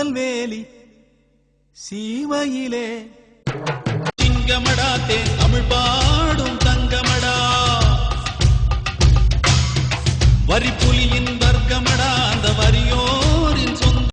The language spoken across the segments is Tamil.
திருநெல்வேலி சீமையிலே திங்கமடா தேன் தமிழ் பாடும் தங்கமடா வரிப்புலியின் வர்க்கமடா அந்த வரியோரின் சொந்த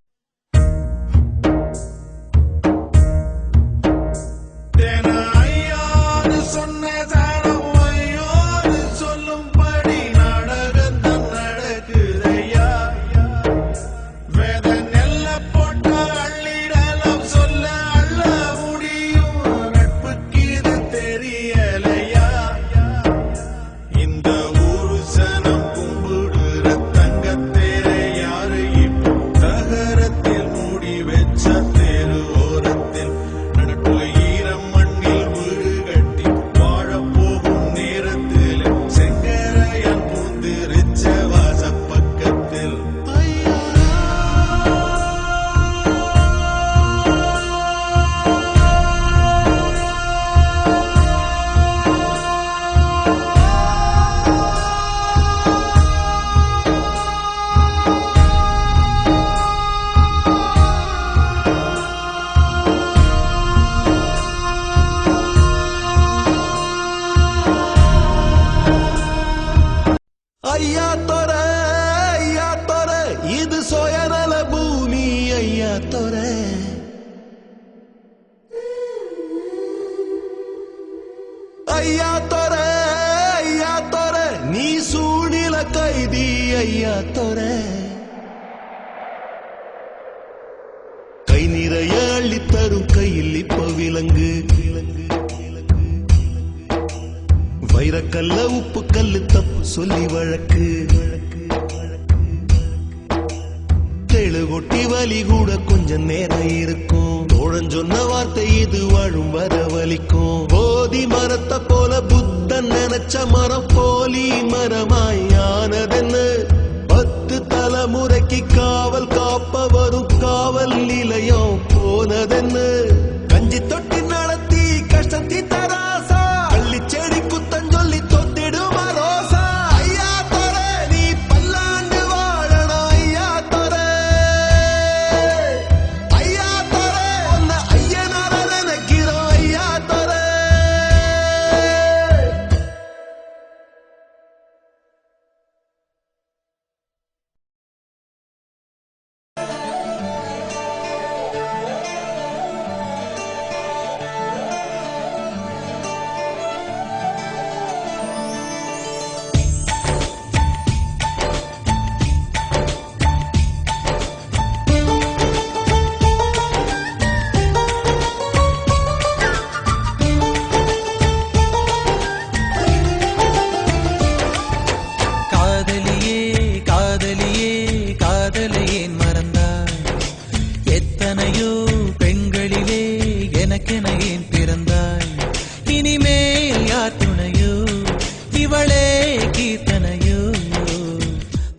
ஐயா தொர இது சுயநல பூமி ஐயா தொர ஐயா தொர நீ சூழ்நில கைதி ஐயா தொர கை நிறைய அள்ளித்தரும் கையில் இப்ப விலங்கு வைரக்கல்ல உப்பு கல்லு தப்பு சொல்லி வழக்கு தேழு கொட்டி வலி கூட கொஞ்சம் நேரம் இருக்கும் தோழன் சொன்ன வார்த்தை இது வாழும் வரவலிக்கும் போதி மரத்தை போல புத்தன் நினைச்ச மரம் போலி மரமாய் ஆனதென்னு 10 தலைமுறைக்கு காவல் காப்ப வரும் காவல் நிலையம் போனதென்னு கஞ்சி தொட்டி நடத்தி கஷ்டத்தி தராசா அள்ளி செடி குத்தம் சொல்லி தொத்திடுமா ரோசா ஐயா தொர நீ பல்லாண்டு வாழணும் ஐயா தொர உன்னை ஐயனார நினைக்கிறோம் ஐயா தொர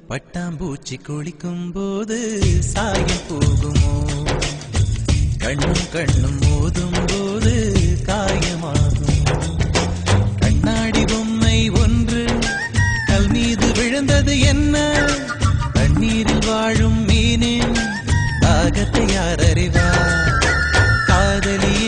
பட்டாம்பூச்சி குளிக்கும் போது சாயம் போகுமோ கண்ணும் மோதும் போது காயமாகும் கண்ணாடி பொம்மை ஒன்று கல் மீது விழுந்தது என்ன தண்ணீரில் வாழும் மீனின் தாகத்தை யார் அறிவார் காதலி